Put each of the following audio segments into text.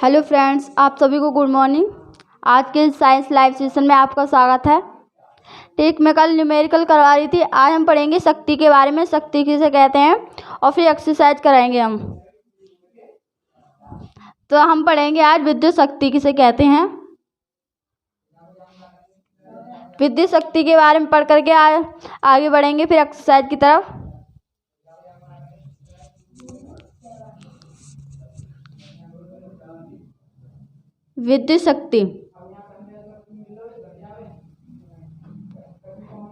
Hello friends, आप सभी को गुड मॉर्निंग। आज के साइंस लाइव सेशन में आपका स्वागत है। ठीक, मैं कल न्यूमेरिकल करवा रही थी। आज हम पढ़ेंगे शक्ति के बारे में, शक्ति किसे कहते हैं, और फिर एक्सरसाइज कराएंगे हम। तो हम पढ़ेंगे आज विद्युत शक्ति किसे कहते हैं। विद्युत शक्ति के बारे में पढ़ करके आगे बढ़ेंगे फिर एक्सरसाइज की तरफ। विद्युत शक्ति,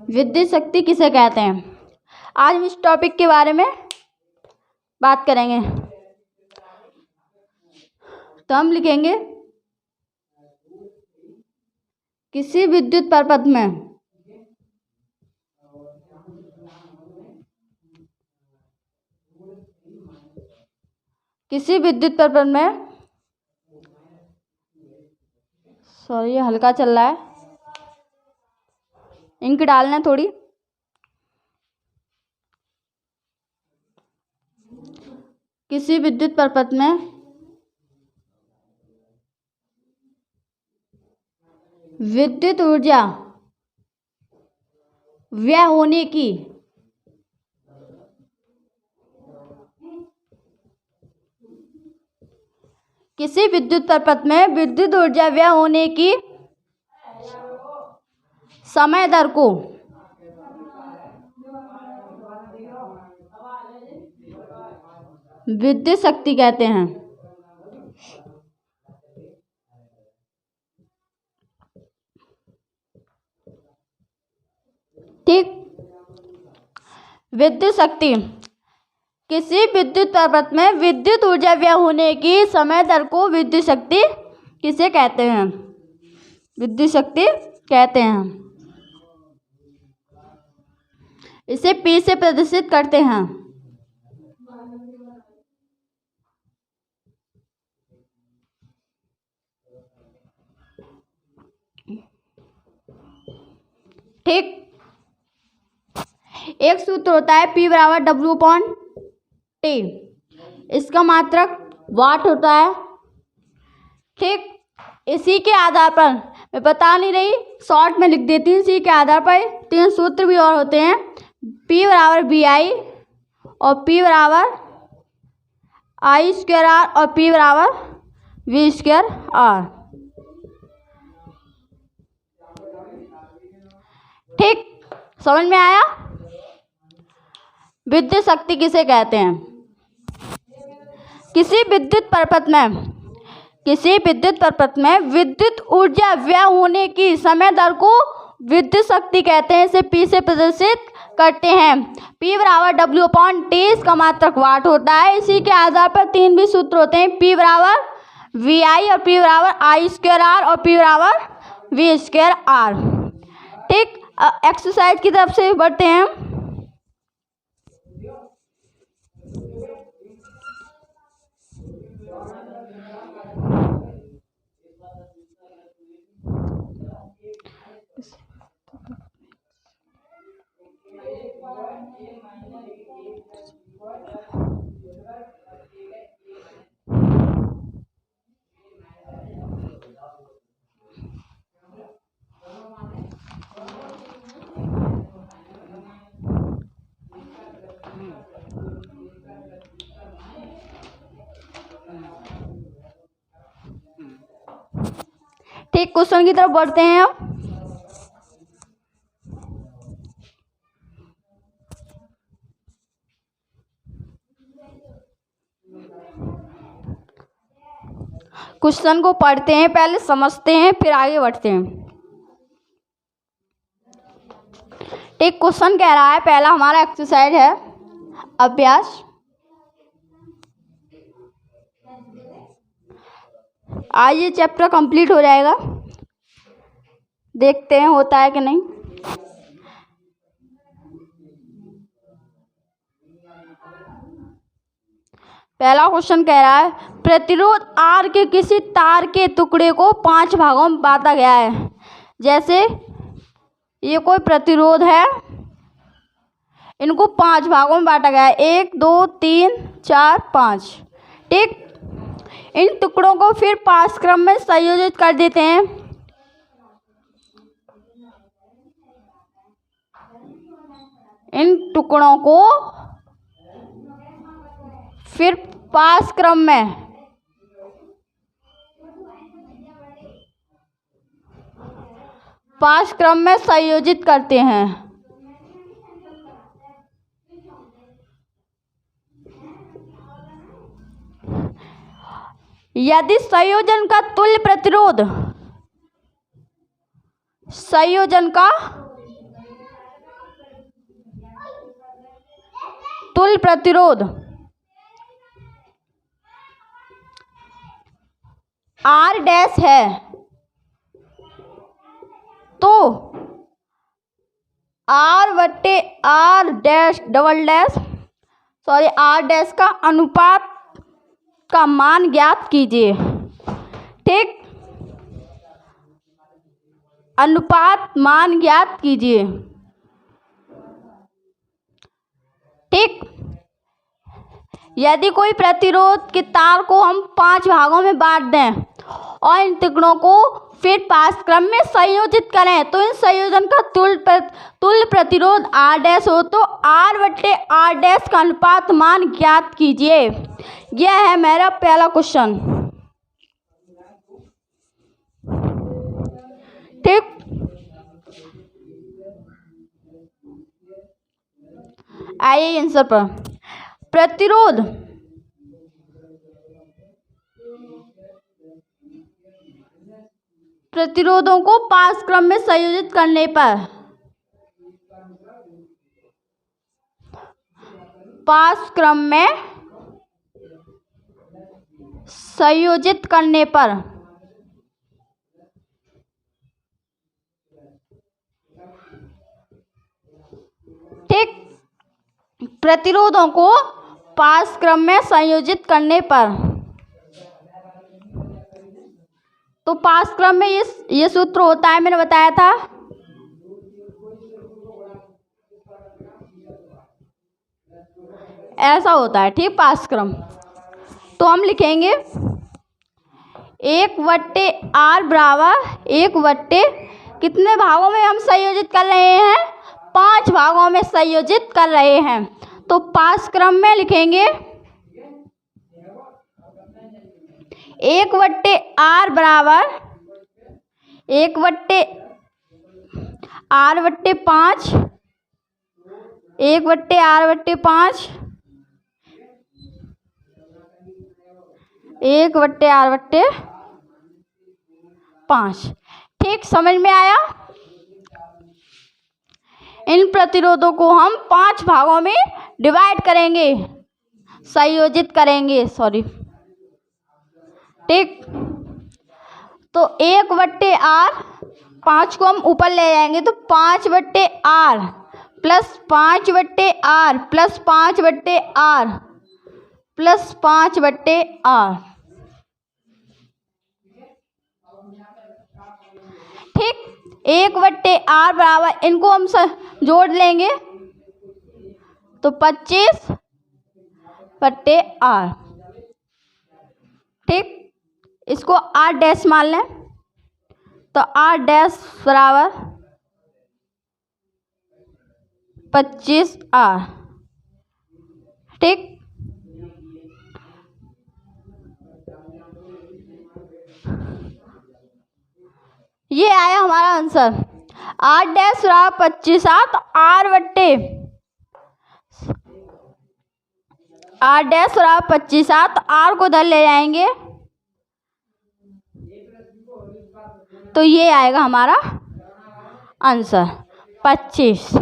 विद्युत शक्ति किसे कहते हैं, आज हम इस टॉपिक के बारे में बात करेंगे। तो हम लिखेंगे किसी विद्युत परिपथ में सॉरी ये हल्का चल रहा है, इंक डालना है थोड़ी। किसी विद्युत परिपथ में विद्युत ऊर्जा व्यय होने की किसी विद्युत परिपथ में विद्युत ऊर्जा व्यय होने की समय दर को विद्युत शक्ति कहते हैं। ठीक, विद्युत शक्ति किसी विद्युत परिपथ में विद्युत ऊर्जा व्यय होने की समय दर को विद्युत शक्ति किसे कहते हैं, विद्युत शक्ति कहते हैं। इसे P से प्रदर्शित करते हैं। ठीक, एक सूत्र होता है P बराबर W/T। इसका मात्रक वाट होता है। ठीक, इसी के आधार पर मैं बता नहीं रही, शॉर्ट में लिख देती हूँ। इसी के आधार पर 3 सूत्र भी और होते हैं। P बराबर BI और P बराबर I²R और P बराबर V²R। ठीक, समझ में आया। विद्युत शक्ति किसे कहते हैं। किसी विद्युत परिपथ में विद्युत ऊर्जा व्यय होने की समय दर को विद्युत शक्ति कहते हैं। इसे P से प्रदर्शित करते हैं। P बराबर W/T, इसका मात्रक वाट होता है। इसी के आधार पर 3 भी सूत्र होते हैं। P बराबर VI और P बराबर I²R और P बराबर V²R। ठीक, एक्सरसाइज की तरफ से बढ़ते हैं। ठीक, क्वेश्चन की तरफ बढ़ते हैं हम। क्वेश्चन को पढ़ते हैं, पहले समझते हैं फिर आगे बढ़ते हैं। ठीक, क्वेश्चन कह रहा है, पहला हमारा एक्सरसाइज है अभ्यास। आज ये चैप्टर कंप्लीट हो जाएगा, देखते हैं होता है कि नहीं। पहला क्वेश्चन कह रहा है, प्रतिरोध R के किसी तार के टुकड़े को 5 भागों में बांटा गया है। जैसे ये कोई प्रतिरोध है, इनको 5 भागों में बांटा गया है, 1 2 3 4 5। ठीक, इन टुकड़ों को फिर पास क्रम में संयोजित कर देते हैं। इन टुकड़ों को फिर पास क्रम में संयोजित करते हैं। यदि संयोजन का तुल्य प्रतिरोध R डैश है तो R डैश का अनुपात का मान ज्ञात कीजिए। ठीक, अनुपात मान ज्ञात कीजिए। ठीक, यदि कोई प्रतिरोध के तार को हम 5 भागों में बांट दें और इन टुकड़ों को फिर पास क्रम में संयोजित करें तो इन संयोजन का तुल्य प्रतिरोध R डैश हो तो R डैश का अनुपात मान ज्ञात कीजिए। यह है मेरा पहला क्वेश्चन। ठीक, आइए आंसर पर। प्रतिरोधों को पास क्रम में संयोजित करने पर ठीक, प्रतिरोधों को पास क्रम में संयोजित करने पर तो पास क्रम में ये सूत्र होता है, मैंने बताया था। ऐसा होता है। ठीक, पास क्रम तो हम लिखेंगे 1/R बराबर 1/, कितने भागों में हम संयोजित कर रहे हैं? 5 भागों में संयोजित कर रहे हैं। तो पास क्रम में लिखेंगे 1/R बराबर 1/R/5 1/R/5 1/R/5। ठीक, समझ में आया? इन प्रतिरोधों को हम 5 भागों में डिवाइड करेंगे, संयोजित करेंगे, सॉरी। ठीक, तो 1/R, 5 को हम ऊपर ले जाएंगे तो 5/R plus 5/R plus 5/R plus 5/R। ठीक, 1/R बराबर, इनको हम जोड़ लेंगे तो 25/R। ठीक, इसको R डैश मान लें तो R डैश बराबर 25R। ठीक, ये आया हमारा आंसर। R डैश बराबर 25R तो R डैश बराबर 25R तो R को इधर ले जाएंगे तो ये आएगा हमारा आंसर 25।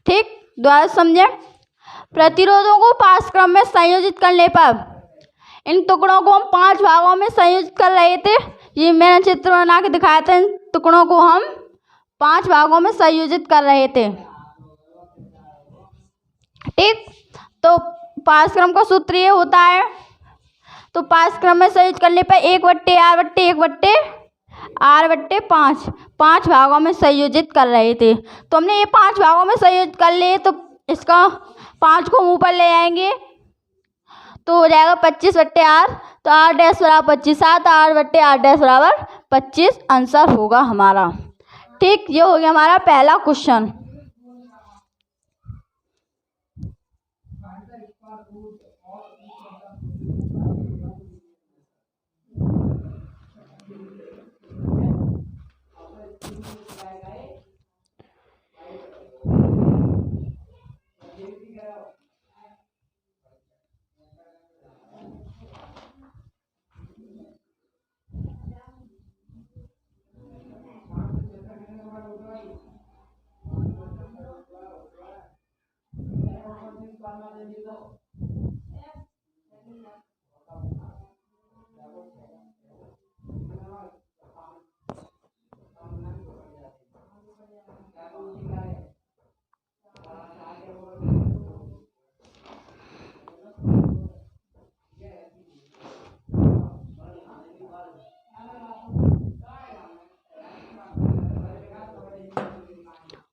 ठीक, दोबारा समझे। प्रतिरोधों को पास क्रम में संयोजित करने पर इन टुकड़ों को हम 5 भागों में संयोजित कर रहे थे। ये मैंने चित्र बना के दिखाया था। इन टुकड़ों को हम 5 भागों में संयोजित कर रहे थे। ठीक, तो पास क्रम का सूत्र ये होता है। तो पास क्रम में संयोजित करने पर 1/R/5 5 भागों में संयोजित कर रहे थे। तो हमने ये 5 भागों में संयोजित कर लिए तो इसका 5 को मुँह पर ले आएंगे तो हो जाएगा 25/8। तो r डैश बराबर 25, 7 r/8 डैश बराबर 25 आंसर होगा हमारा। ठीक, ये हो गया हमारा पहला क्वेश्चन।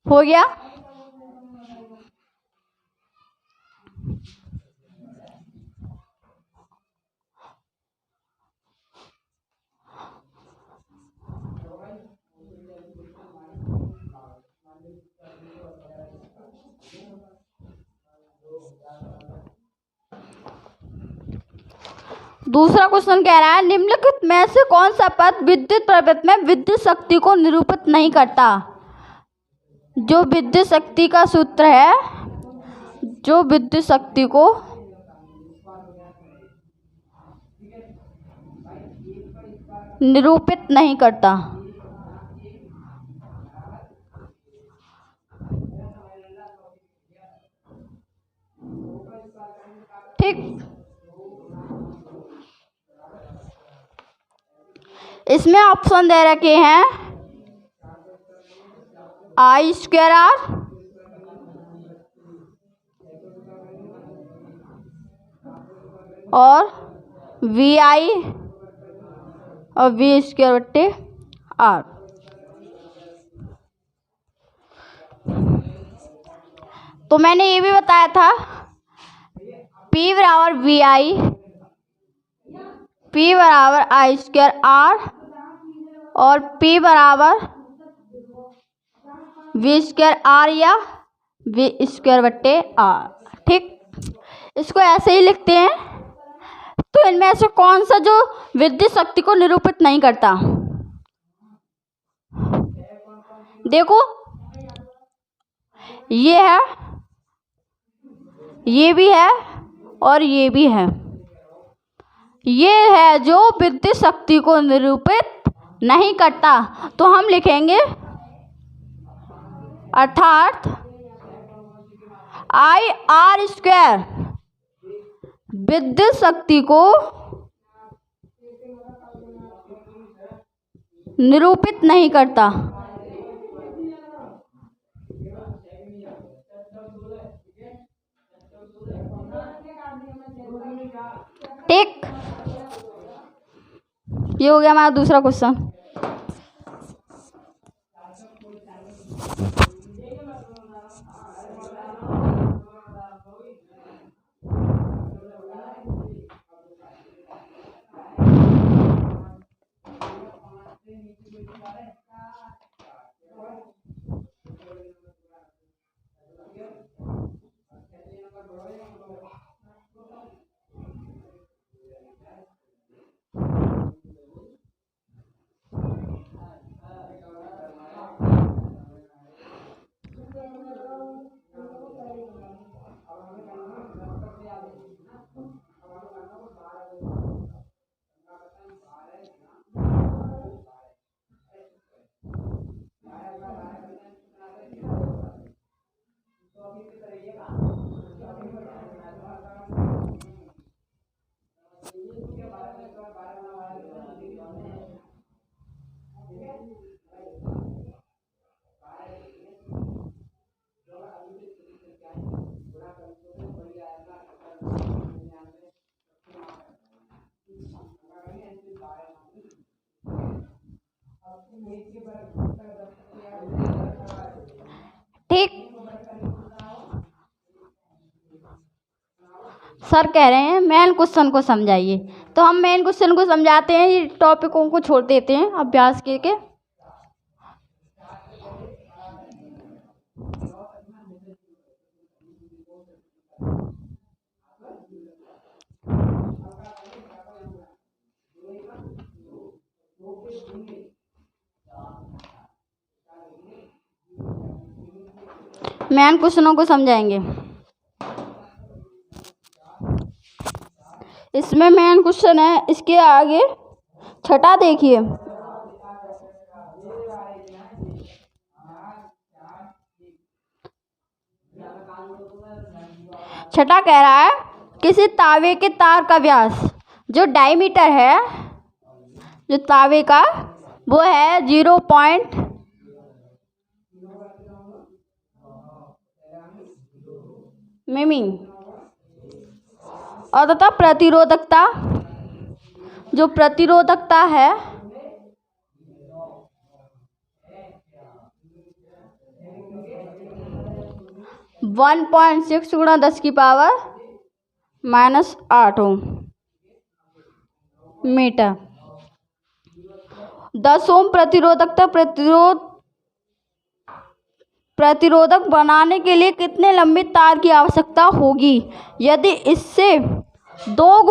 हो गया। दूसरा क्वेश्चन कह रहा है निम्नलिखित में से कौन सा पद विद्युत प्रवृत्ति में विद्युत शक्ति को निरूपित नहीं करता। जो विद्युत शक्ति का सूत्र है, जो विद्युत शक्ति को निरूपित नहीं करता। ठीक, इसमें ऑप्शन दे रखे हैं I²R और VI और V²/R। तो मैंने ये भी बताया था P बराबर VI, P बराबर I²R और P बराबर V²R या V²/R। ठीक, इसको ऐसे ही लिखते हैं। तो इनमें से कौन सा जो विद्युत शक्ति को निरूपित नहीं करता। देखो ये है, ये भी है और ये भी है। ये है जो विद्युत शक्ति को निरूपित नहीं करता। तो हम लिखेंगे अर्थात IR² विद्युत शक्ति को निरूपित नहीं करता। ठीक, ये हो गया हमारा दूसरा क्वेश्चन। सर कह रहे हैं मेन क्वेश्चन को समझाइए, तो हम मेन क्वेश्चन को समझाते हैं, ये टॉपिकों को छोड़ देते हैं अभ्यास के। मेन क्वेश्चनों को समझाएंगे। इसमें मेन क्वेश्चन है, इसके आगे छठा देखिए, छठा कह रहा है किसी तावे के तार का व्यास जो डायमीटर है, जो तावे का वो है 0 मिमी, और तथा प्रतिरोधकता, जो प्रतिरोधकता है 1.6 गुणा 10⁻⁻8 ओम मीटर। 10 ओम प्रतिरोधकता प्रतिरोधक बनाने के लिए कितने लंबे तार की आवश्यकता होगी यदि इससे दो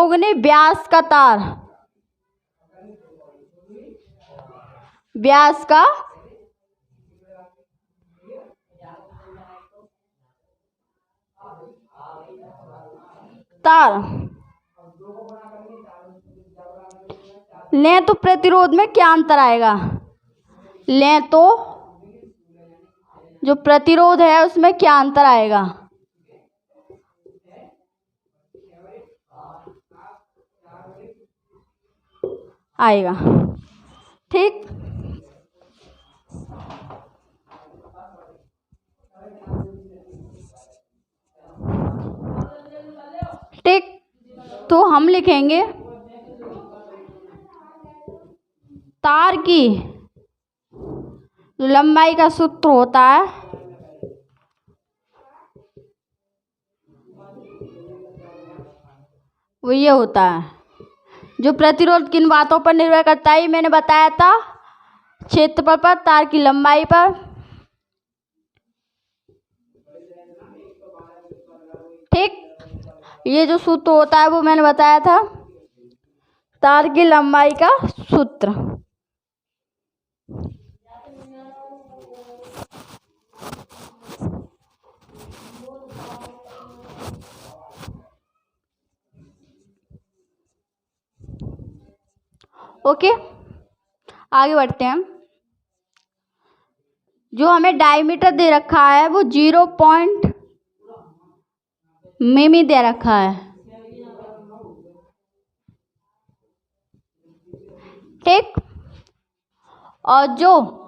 गुने व्यास का तार लें तो प्रतिरोध में क्या अंतर आएगा, लें तो जो प्रतिरोध है उसमें क्या अंतर आएगा। ठीक, तो हम लिखेंगे तार की लंबाई का सूत्र होता है वो ये होता है, जो प्रतिरोध किन बातों पर निर्भर करता है मैंने बताया था, क्षेत्रफल पर, तार की लंबाई पर। ठीक, ये जो सूत्र होता है वो मैंने बताया था, तार की लंबाई का सूत्र। ओके, आगे बढ़ते हैं। जो हमें डायमीटर दे रखा है वो 0 मिमी दे रखा है। ठीक, और जो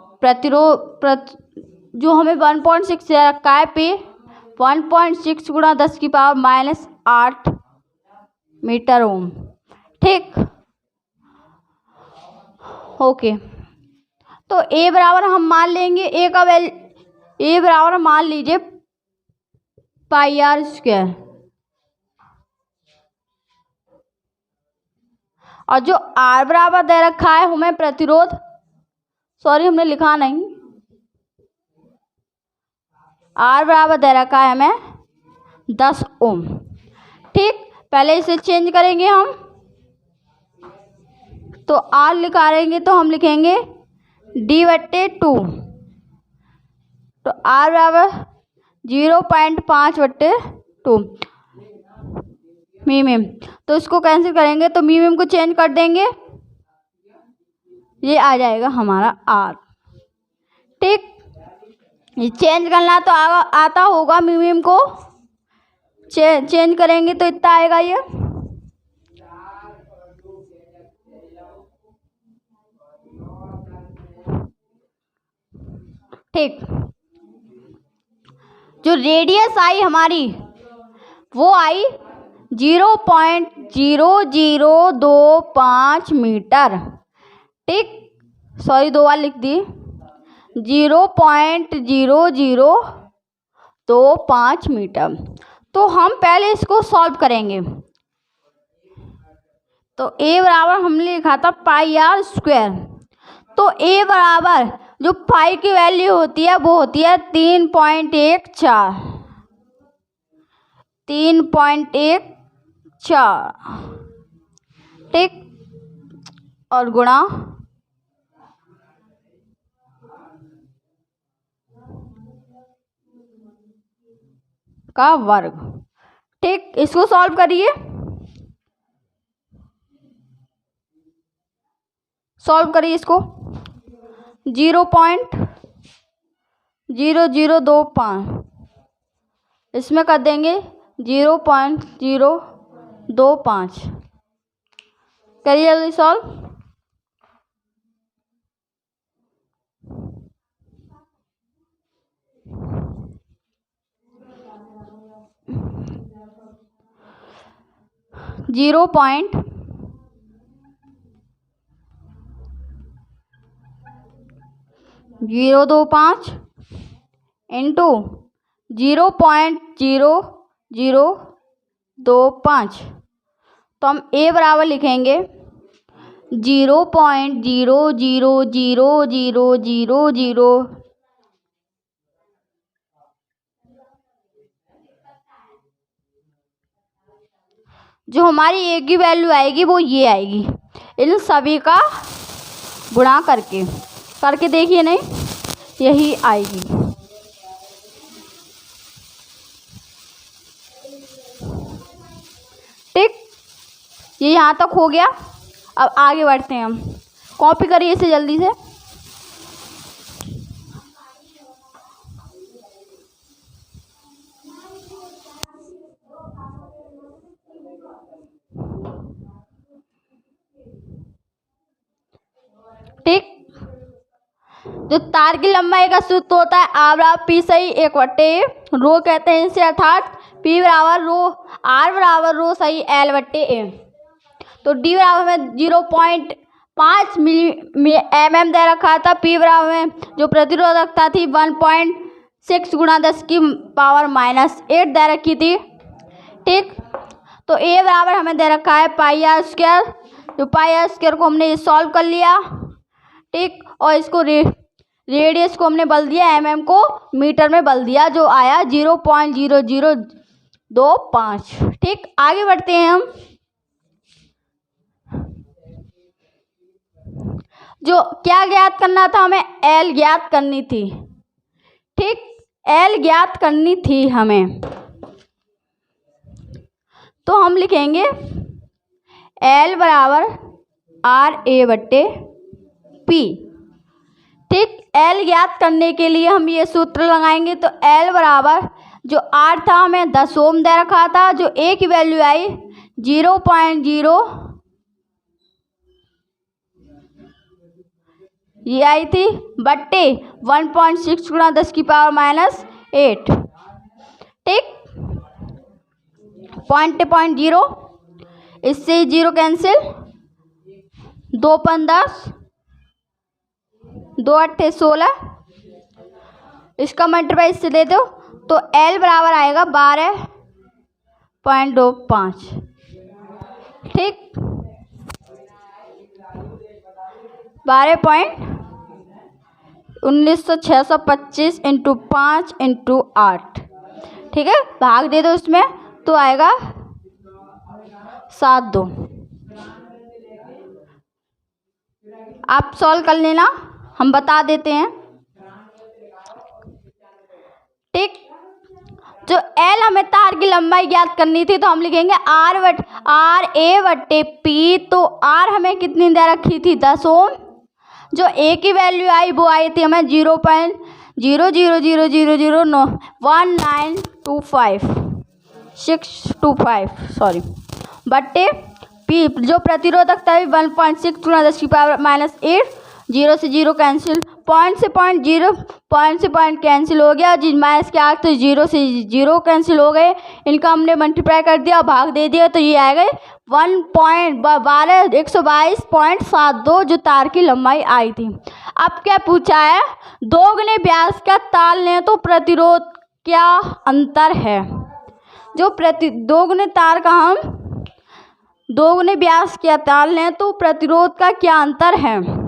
जो हमें 1.6 दे रखा है पे 1.6 गुणा 10⁻⁻8 मीटर ओम। ठीक, ओके, तो ए बराबर हम मान लेंगे, ए बराबर मान लीजिए πr², और जो आर बराबर दे रखा है हमें प्रतिरोध, सॉरी हमने लिखा नहीं, आर बराबर दे रखा है हमें 10 ओम। ठीक, पहले इसे चेंज करेंगे हम, तो आर लिखा रहेंगे तो हम लिखेंगे d/2, तो आर बराबर 0.5/2 मिमी, तो इसको कैंसिल करेंगे तो मिमी को चेंज कर देंगे, ये आ जाएगा हमारा आर। ठीक, ये चेंज करना तो आता होगा, मिमी को चेंज करेंगे तो इतना आएगा ये। ठीक, जो रेडियस आई हमारी वो आई 0.0025 मीटर। ठीक, सॉरी 2 बार लिख दी, 0.0025 मीटर। तो हम पहले इसको सॉल्व करेंगे। तो a बराबर हमने लिखा था पाई आर स्क्वायर। तो a बराबर जो पाई की वैल्यू होती है वो होती है 3.14, 3.14, ठीक, और गुणा का वर्ग, ठीक। इसको सॉल्व करिए, सॉल्व करिए इसको। 0.0025 इसमें कर देंगे 0.025। करिए जल्दी सॉल्व। Zero point 0.025 into 0.0025। तो हम a बराबर लिखेंगे 0.000000। जो हमारी a की वैल्यू आएगी वो ये आएगी, इन सभी का गुणा करके देखिए, नहीं यही आएगी। ठीक, ये यहाँ तक हो गया। अब आगे बढ़ते हैं हम। कॉपी करिए इसे जल्दी से। ठीक, जो तार की लंबाई का सूत्र होता है आर बराबर पी सही 1/रो कहते हैं इसे, अर्थात पी बराबर रो, आर बराबर रो सही L/A। तो डी बराबर में 0.5 mm दे रखा था। पी बराबर में जो प्रतिरोधकता थी 1.6 × 10⁻⁻8 दे रखी थी। ठीक, तो ए बराबर हमें दे रखा है पाई आर स्क्वायर। जो पाई आर स्क्वायर को हमने सॉल्व कर लिया, ठीक, और इसको रेडियस को हमने बदल दिया, mm को मीटर में बदल दिया, जो आया 0.0025। ठीक, आगे बढ़ते हैं हम। जो क्या ज्ञात करना था हमें, L ज्ञात करनी थी। ठीक, L ज्ञात करनी थी हमें। तो हम लिखेंगे L बराबर RA/P। ठीक, L ज्ञात करने के लिए हम ये सूत्र लगाएंगे। तो L बराबर जो R था हमें 10 ओम दे रखा था, जो A की वैल्यू आई 0.0 ये आई थी बट्टे 1.6 × 10⁻⁻8। ठीक, 0.0, इससे 0 कैंसिल, 2×10, 2×8 = 16, इसका मल्टीप्लाई इससे दे दो। तो L बराबर आएगा 12.25। ठीक, 12.1925 × 5 × 8। ठीक है, भाग दे दो इसमें, तो आएगा 7×2। आप सॉल्व कर लेना, हम बता देते हैं। ठीक, जो L हमें तार की लंबाई ज्ञात करनी थी, तो हम लिखेंगे RA/P। तो R हमें कितनी दे रखी थी, 10 ओम। जो A की वैल्यू आई वो आई थी हमें 0.000001925 सॉरी, बट्टे P जो प्रतिरोधकता है 1.6 × 10⁻⁸, 0 से 0 कैंसिल, पॉइंट से पॉइंट कैंसिल हो गया, जिस माइनस के आगे तो 0 से 0 कैंसिल हो गए, इनका हमने मल्टीप्लाई कर दिया, भाग दे दिया, तो ये आ गए 122.72 जो तार की लंबाई आई थी। अब क्या पूछा है, दोगुने व्यास का तार लें तो प्रतिरोध क्या अंतर है। जो दोगुने तार का हम दोगुने व्यास का तार लें तो प्रतिरोध का क्या अंतर है।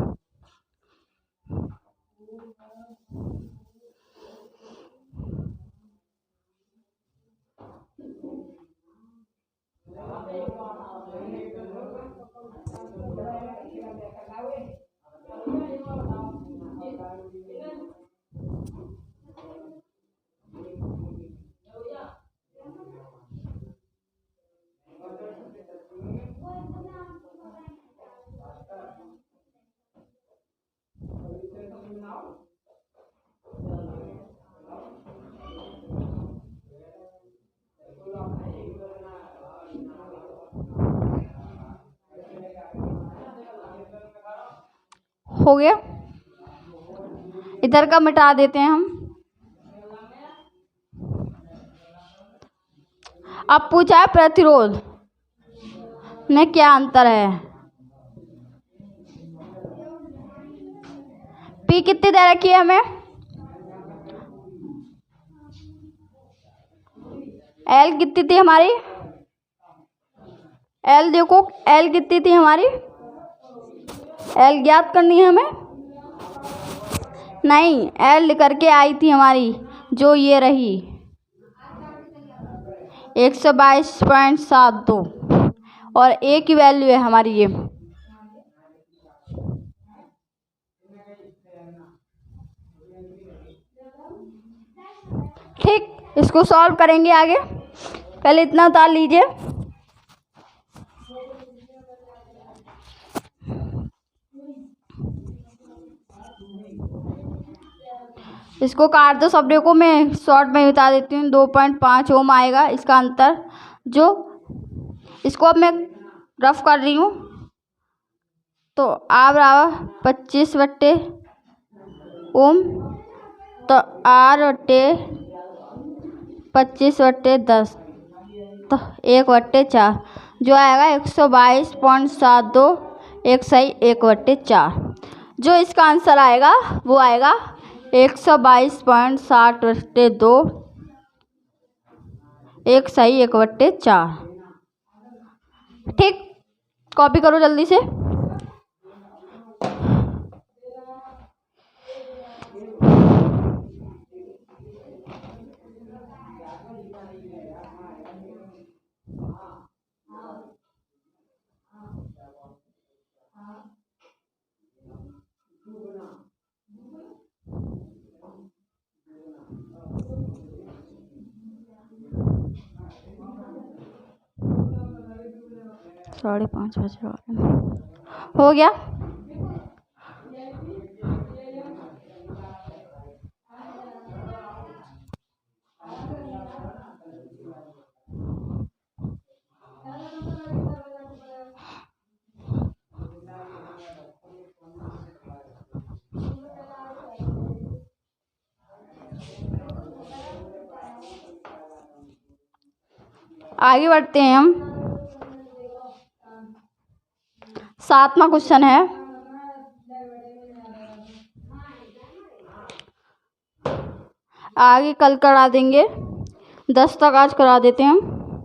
हो गया, इधर का मिटा देते हैं हम। अब पूछा है प्रतिरोध में क्या अंतर है। पी कितनी दे रखी है हमें, एल कितनी थी हमारी, एल देखो एल कितनी थी हमारी, एल ज्ञात करनी है हमें, नहीं एल करके आई थी हमारी जो ये रही 122.72 और ए की वैल्यू है हमारी ये। ठीक, इसको सॉल्व करेंगे आगे, पहले इतना उतार लीजिए। इसको काट दो सब को, मैं शॉर्ट में बता देती हूँ। 2.5 ओम आएगा इसका अंतर, जो इसको अब मैं रफ कर रही हूँ, तो आ बराबर 25 ओम, तो R/25/10 तो 1/4 जो आएगा 122.72 1 सही 1/4। जो इसका आंसर आएगा वो आएगा 122.60/2 1 सही 1/4। ठीक, कॉपी करो जल्दी से। साढ़े 5 बजे हो गया। आगे बढ़ते हैं हम। 7वां क्वेश्चन है, आगे कल करा देंगे, 10 तक आज करा देते हैं हम,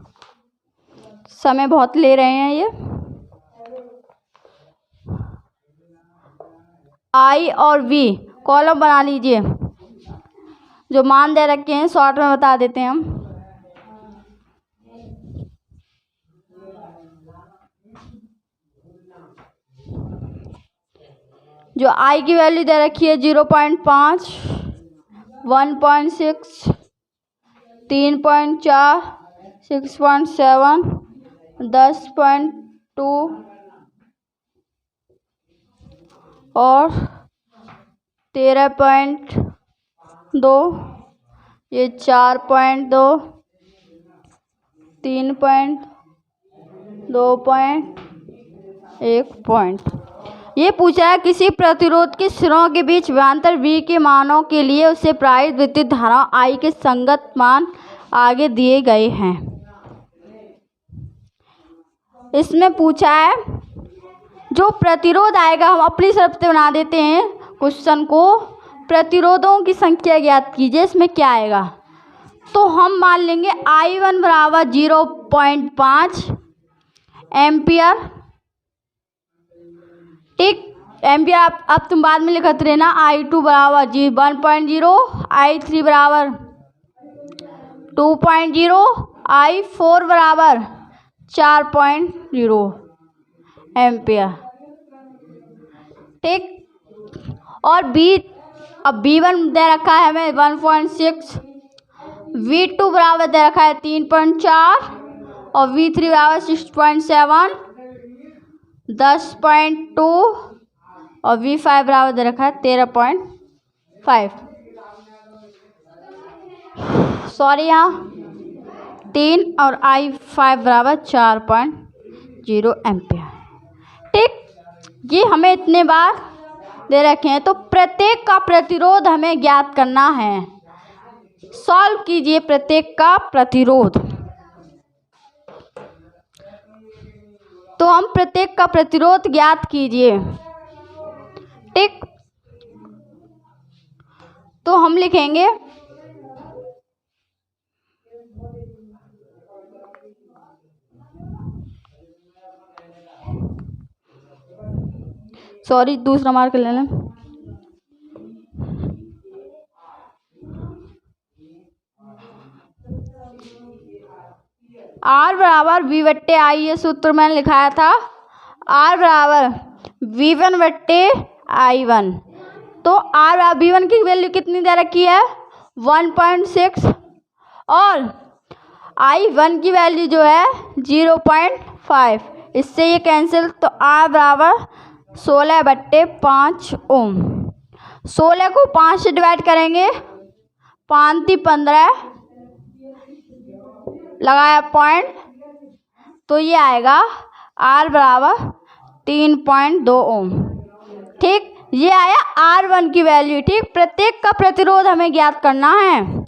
समय बहुत ले रहे हैं ये। आई और वी कॉलम बना लीजिए, जो मान दे रखे हैं शॉर्ट में बता देते हैं हम। जो आई की वैल्यू दे रखी है 0.5, 1.6, 3.4, 6.7, 10.2 और 13.2, ये 4.2, 3.2.1 पॉइंट, ये पूछा है किसी प्रतिरोध के सिरों के बीच विभवांतर V के मानों के लिए उससे प्रवाहित विद्युत धारा I के संगत मान आगे दिए गए हैं। इसमें पूछा है जो प्रतिरोध आएगा, हम अपनी तरफ से बना देते हैं क्वेश्चन को। प्रतिरोधों की संख्या ज्ञात कीजिए। इसमें क्या आएगा, तो हम मान लेंगे I1 बराबर 0.5 एम्पियर। ठीक, एम्पियर अब तुम बाद में लिखते रहना। I2 बराबर 1.0, I3 बराबर 2.0, I4 बराबर 4.0 एम्पियर। ठीक, और अब V1 दे रखा है हमें 1.6, V2 बराबर दे रखा है 3.4 और V3 बराबर 6.7, 10.2 और V5 बराबर दे रखा है 13.5। सॉरी, यहाँ 3 और I5 बराबर 4.0 एम्पियर। ठीक, ये हमें इतने बार दे रखे हैं, तो प्रत्येक का प्रतिरोध हमें ज्ञात करना है। सॉल्व कीजिए प्रत्येक का प्रतिरोध। तो हम प्रत्येक का प्रतिरोध ज्ञात कीजिए। ठीक, तो हम लिखेंगे सॉरी दूसरा मार्क ले लें। R बराबर V बट्टे I, ये सूत्र मैंने लिखाया था। R बराबर V1 बट्टे I1। तो R बराबर V1 की वैल्यू कितनी दे रखी है 1.6 और I1 की वैल्यू जो है 0.5। इससे ये कैंसिल, तो R बराबर 16 बट्टे 5 ओम। 16 को 5 से डिवाइड करेंगे, 5 × 15 लगाया पॉइंट, तो ये आएगा R बराबर 3.2 ओम। ठीक, ये आया R1 की वैल्यू। ठीक, प्रत्येक का प्रतिरोध हमें ज्ञात करना है।